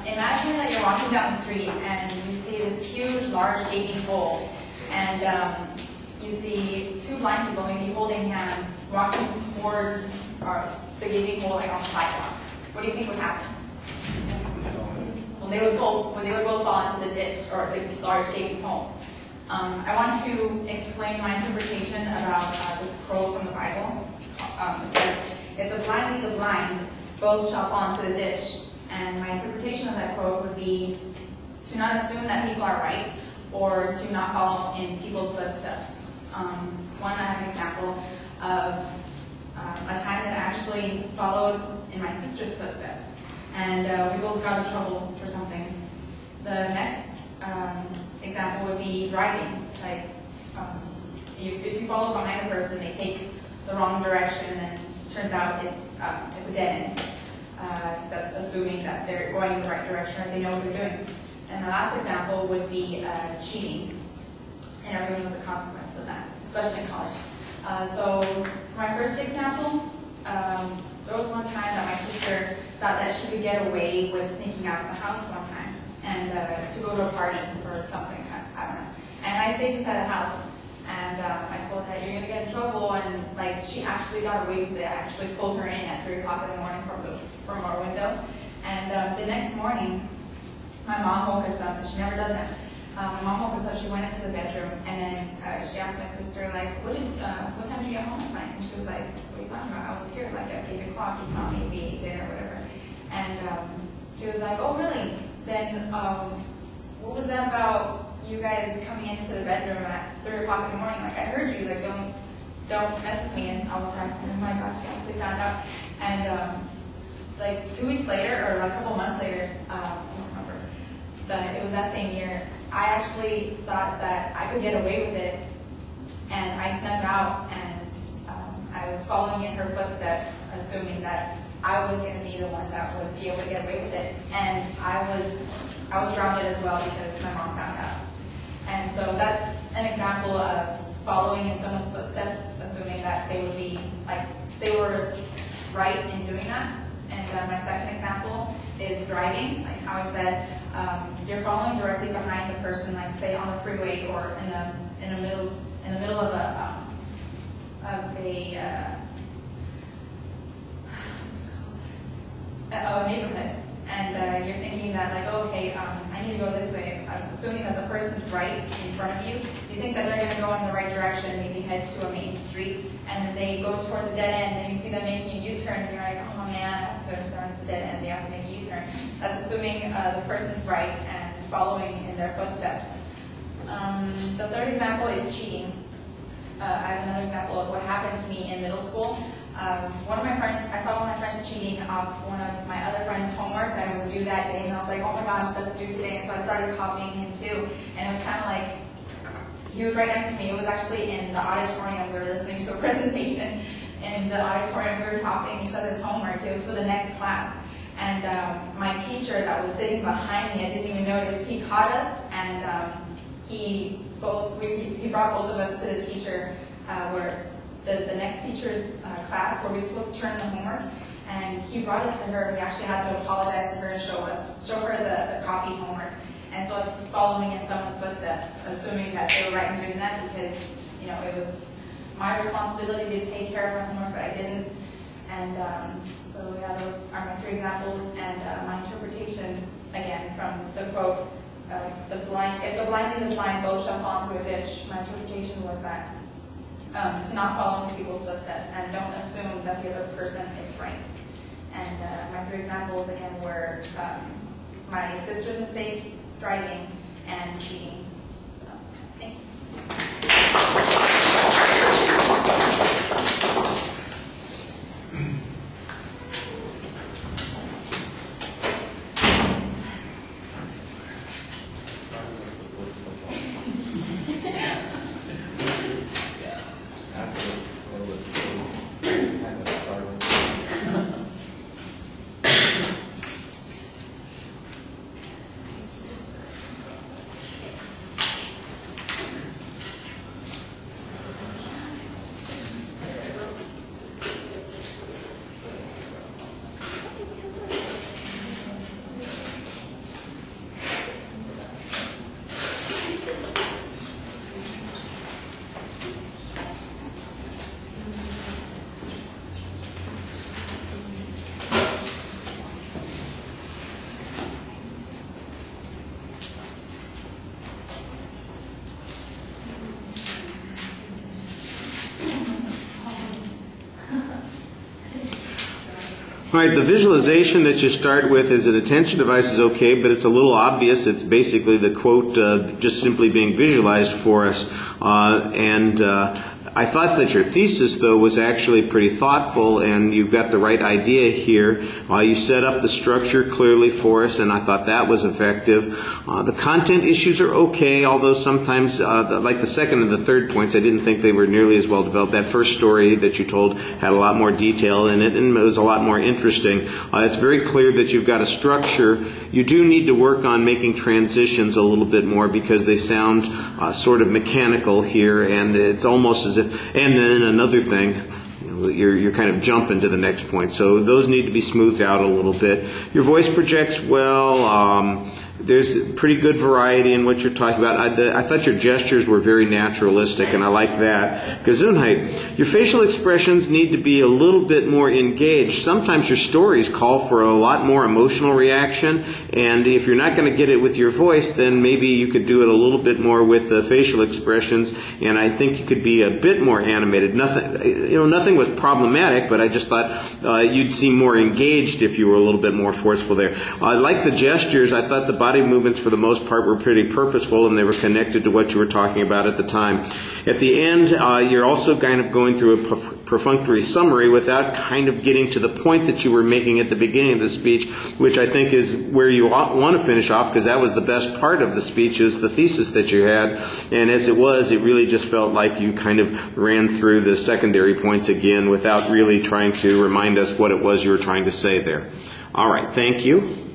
Imagine that you're walking down the street and you see this huge, large gaping hole, and you see two blind people maybe holding hands, walking towards the gaping hole like on the sidewalk. What do you think would happen? Well, they would both fall into the ditch or the large gaping hole. I want to explain my interpretation about this quote from the Bible. It says, "If the blind lead the blind, both shall fall into the ditch." And my interpretation of that quote would be to not assume that people are right or to not follow in people's footsteps. I have an example of a time that I actually followed in my sister's footsteps. And we both got in trouble for something. The next example would be driving. Like, if you follow behind a person, they take the wrong direction and it turns out it's a dead end. That's assuming that they're going in the right direction and they know what they're doing. And the last example would be cheating. And everyone knows the consequences of that, especially in college. So for my first example, there was one time that my sister thought that she could get away with sneaking out of the house one time and to go to a party or something, I don't know. And I stayed inside the house and I told her, "You're going to get in trouble," and like she actually got away with it. I actually pulled her in at 3 o'clock in the morning from our window. And the next morning, my mom woke us up, and she never does that. My mom woke us up, she went into the bedroom, and then she asked my sister, like, what time did you get home last night? And she was like, "What are you talking about? I was here like at 8 o'clock, you saw me, we ate dinner, whatever." And she was like, "Oh, really? Then what was that about you guys coming into the bedroom at 3 o'clock in the morning? Like, I heard you, like, don't mess with me." And I was like, "Oh my gosh," she actually found out. And like 2 weeks later, or like a couple months later, I don't remember, but it was that same year, I actually thought that I could get away with it, and I snuck out, and I was following in her footsteps, assuming that I was going to be the one that would be able to get away with it, and I was grounded as well because my mom found out. And so that's an example of following in someone's footsteps, assuming that they would be, like, they were right in doing that. And my second example is driving, like how I said, you're following directly behind the person, like say on the freeway or in the middle of a neighborhood, and you're thinking that like, oh, okay, I need to go this way. I'm assuming that the person's right in front of you. You think that they're going to go in the right direction, maybe head to a main street, and then they go towards a dead end, and you see them making a U-turn, and you're like, oh man, so it's a dead end, they have to make a U-turn. That's assuming the person's right and following in their footsteps. The third example is cheating. I have another example of what happened to me in middle school. I saw one of my friends cheating off one of my other friends' homework that was due that day, and I was like, oh my gosh, that's due today. And so I started copying him too, and it was kind of like, he was right next to me. It was actually in the auditorium. We were listening to a presentation in the auditorium. We were copying each other's homework. It was for the next class. And my teacher that was sitting behind me, I didn't even notice, he caught us, and he brought both of us to the teacher, where the next teacher's class, where we were supposed to turn in the homework. And he brought us to her. We actually had to apologize to her and show her the copied homework. And so it's following in someone's footsteps, assuming that they were right in doing that because, you know, it was my responsibility to take care of my homework, but I didn't. And so yeah, those are my 3 examples. And my interpretation, again, from the quote, if the blind lead the blind, both shall fall into a ditch. My interpretation was that to not follow into people's footsteps and don't assume that the other person is right. And my 3 examples, again, were my sister's mistake, driving, and cheating. So, thank you. All right, the visualization that you start with is an attention device is okay, but it's a little obvious. It's basically the quote just simply being visualized for us. I thought that your thesis, though, was actually pretty thoughtful, and you've got the right idea here. You set up the structure clearly for us, and I thought that was effective. The content issues are okay, although sometimes, like the second and the third points, I didn't think they were nearly as well developed. That first story that you told had a lot more detail in it, and it was a lot more interesting. It's very clear that you've got a structure. You do need to work on making transitions a little bit more because they sound sort of mechanical here, and it's almost as if, and then another thing, you're kind of jumping to the next point. So those need to be smoothed out a little bit. Your voice projects well. There's pretty good variety in what you're talking about. I thought your gestures were very naturalistic, and I like that. Gesundheit, your facial expressions need to be a little bit more engaged. Sometimes your stories call for a lot more emotional reaction, and if you're not going to get it with your voice, then maybe you could do it a little bit more with the facial expressions, and I think you could be a bit more animated. Nothing was problematic, but I just thought you'd seem more engaged if you were a little bit more forceful there. I like the gestures. I thought the body movements for the most part were pretty purposeful, and they were connected to what you were talking about at the time. At the end, you're also kind of going through a perfunctory summary without kind of getting to the point that you were making at the beginning of the speech, which I think is where you want to finish off, because that was the best part of the speech, is the thesis that you had. And as it was, it really just felt like you kind of ran through the secondary points again without really trying to remind us what it was you were trying to say there. All right, thank you.